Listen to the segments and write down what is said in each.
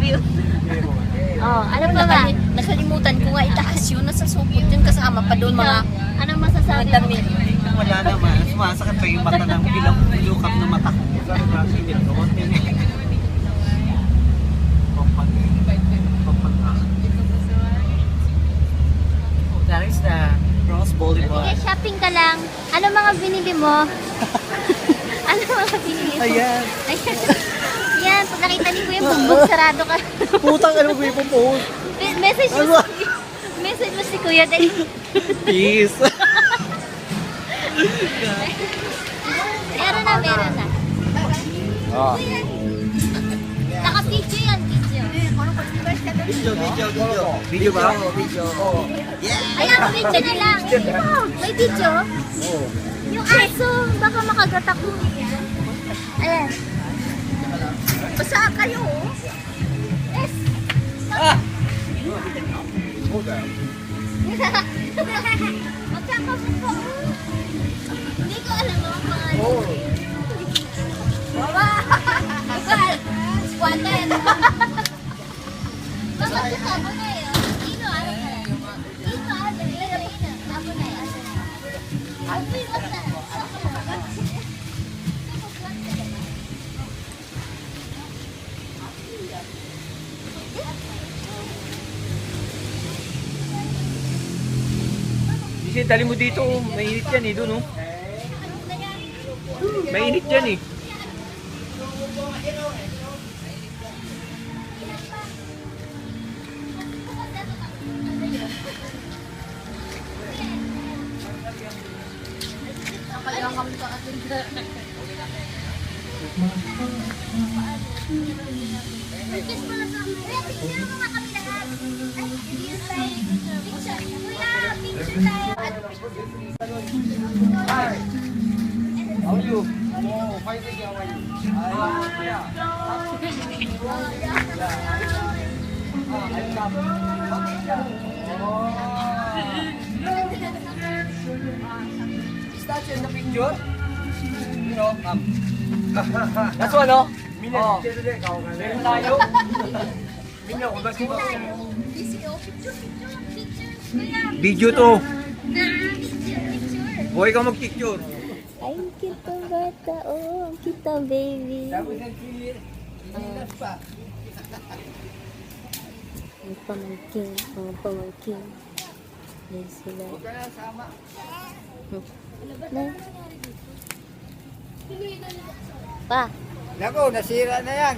you. Oh, ano pa ba? Nakalimutan ko nga itaas yun. Nasa supot yun kasama pa doon mga Anong masasabi mo? Wala naman. Sumasakit pa yung mata ng bilang lukap na mata ko. That is the Bronx Boulevard. Sige, shopping ka lang. Ano mga binili mo? Ano mga binili mo? Ayan. Ayan. Yan, pag nakita ni Kuya Bumbog, sarado ka. Putang ano mo yung post. Message mo Ano? si Message mo si Kuya dali. Peace. Meron na. Oh. Naka-video yan, video. Video ba? Ayan, video na lang. May video? Yung aso, baka makagat ako. Ayan. Basa kayo. Yes. Magkakabuka. Hindi ko alam ang pangalan. Baba! Bukal! Squatter! Bakit ito? Abo na yun. Ino, ano ka? Ino, ano? Ino. Abo na yun. Abo yun na. Kasi dali mo dito, mainit yan eh, doon oh. Mainit yan eh. Kiss mo lang kami. Picture mo nga kami lahat. Picture. Kuya, picture tayo. How are you? Oh, fine, thank you. How are you? Is that you in the picture? You know, that's one, no? Oh, meron tayo. Tingnan ko ba si video to. Boy ka mag-picture. Ay, kita bata. Oh, kita baby. Ang pamangkin. Ang pamangkin. Yan sila. Na. Pa. Nako, nasira na yan.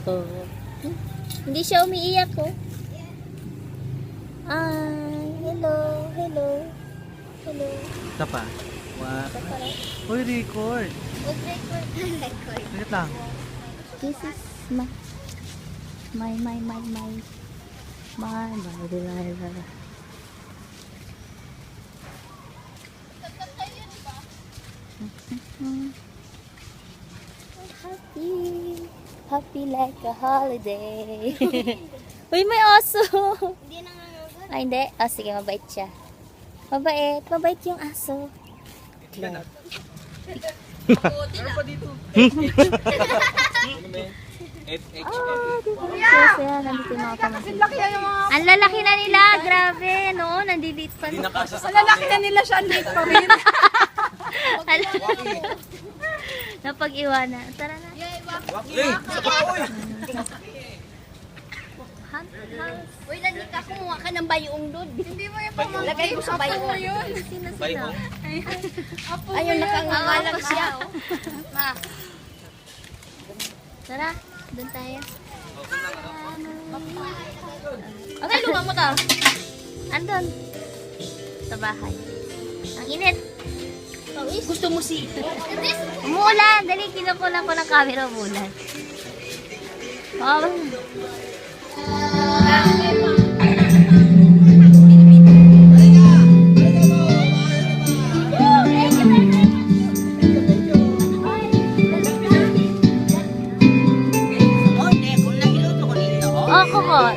Oh. Hindi siya umiiyak ko. Hello. Hello. Hello. Ito pa. Wow. Ito pala. Uy, record. Mag-record. Record. Sakit lang. This is my delilah. Happy like a holiday. Uy, may aso. Hindi nangangagat. Ay, hindi. Oh, sige, mabait siya. Mabait yung aso. Meron pa dito. Kasi nandito yung mga pamangkin. Ang lalaki na nila, grabe. Noon, nandilit pa. ang lalaki na nila siya, ang late pa rin. Napag-iwanan. Tara na. Uy, lagi ka kumuha ka ng bayong doon. Hindi mo yung pamangkin. Lagay mo sa bayong. Sino? Ayun, nakangangalang siya. Ma. Tara, doon tayo. Okay, lumang mo to. Andun. Sa bahay. Ang init. Gusto mo si... Umuulan. Dali, kinukunan ko ng camera umuulan. Oh.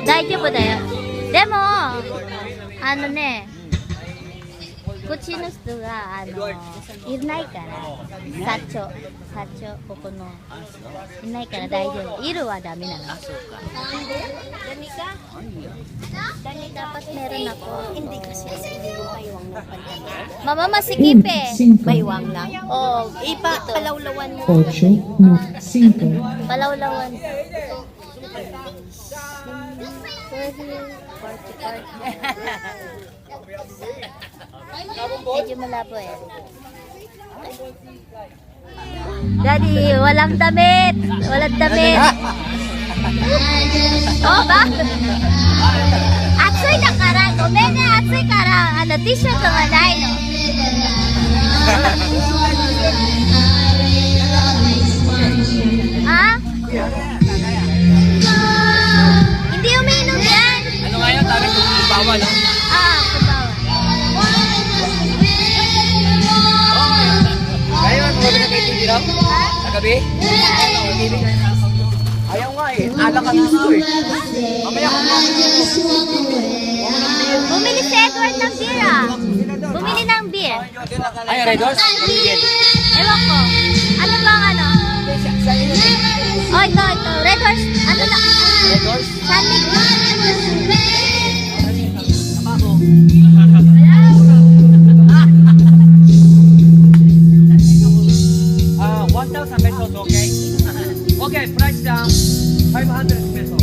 Daijoubu po tayo. Demo, ano ne? こっちの人がいないからサチョここのいないから大丈夫いるはダメなの Dani ka? Dani dapat meron ako Hindi kasi maywang ng pantalon. mama masikip eh Maywang lang? oh Palawlawan mo. 8, no, 5, palawlawan medyo malabo eh Daddy, walang damit! Walang damit! Oh, ba? Atsui da kara, gomen ne, atsui kara, t-shirt ga nai no. Ha? Hindi umiinom yan. Ano nga yun? Tawag yung bawal, no? Ah, kubawa. Ngayon, pwede na kayo tindiraw? Nagabi? Ayaw nga eh. Alak ang gusto eh. Mamaya kung Bumili si Edward ng beer ah. Bumili ng beer. ay, Red Horse? Bigyan. Ewan ko. Ano bang ano? Oh, ito. Red Horse. Ano na? Red Horse? Sanik. Ah, 1,000 pesos, okay? Okay, price down. 500 pesos.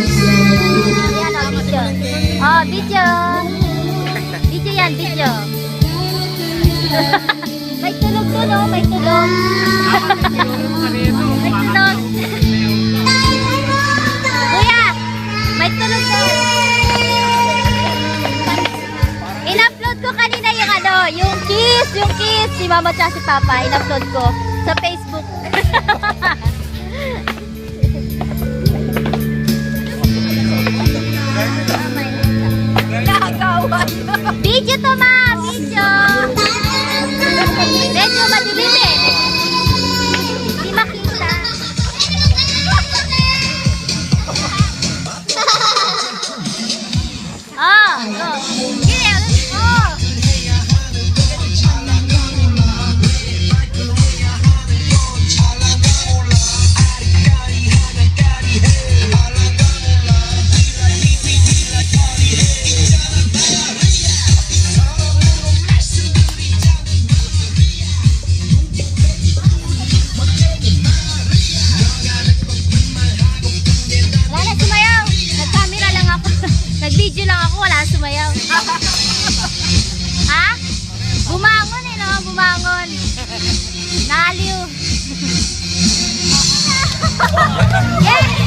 Yan o, video. Oh, video. Video yan, video. May tulog to, no? May tulog. May tulog. Kuya, may tulog to. In-upload ko kanina yung ano, yung kiss, si mama at si papa, in-upload ko sa Facebook. Video to ma, video. Medyo madilim eh. Hindi makita. Ah, go. Sige, oh. Wala na sumayaw. Nag-camera lang ako. Nag-video lang ako. Wala na sumayaw. Ha? Bumangon eh, no? Bumangon. Naliw. Yeah!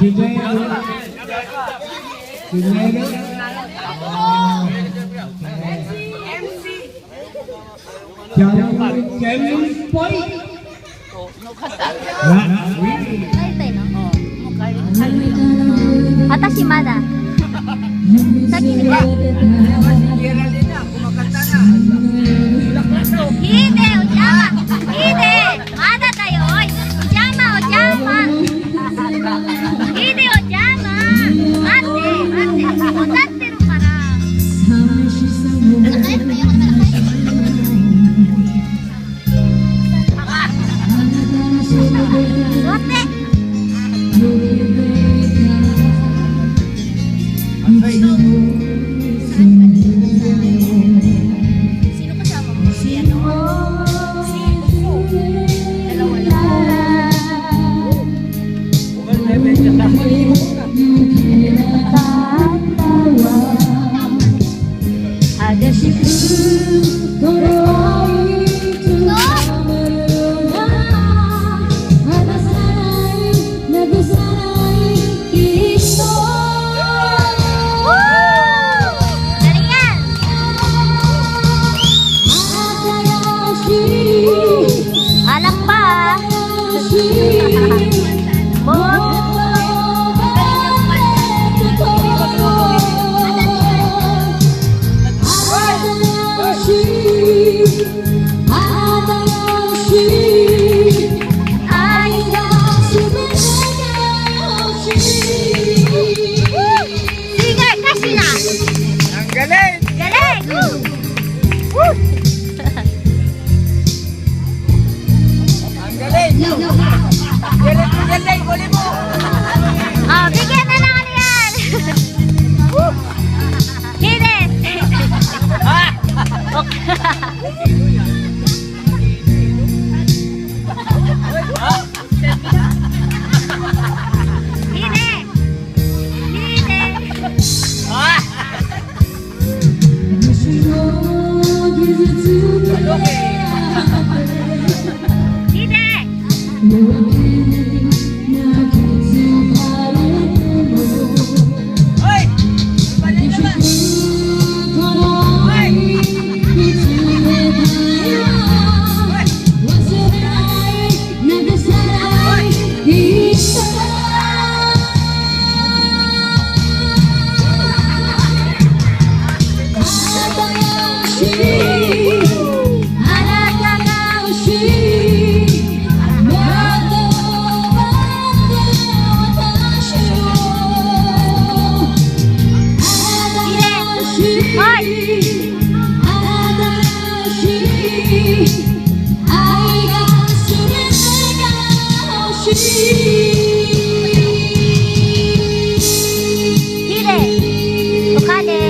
Pila. Watashi mada. Saki ni ka. Hide, ojama. Hide, mada dayo. Ojama, ojama. Hide, ojama. Mate, mate. Otatteru kara. Otte. Singer, kasi na. Ang galing! Galing! Ang galing! Galing! Huli mo! Oh, bigyan na lang yan. Hit it. Hit it. Hit it. Hit it. Hoy! Balik naman! Hit it. Bukade.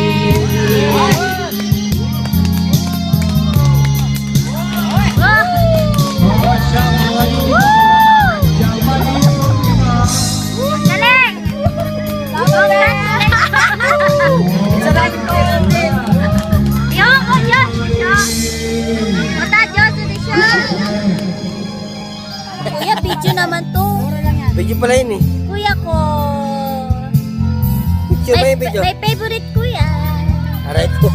Galing! Yoko, Diyos! Mata, Diyos, hindi siya. Kuya, video naman to. Video pala yun eh. Kuya ko. Picture ba yung video? My favorite kuya. Aray ko.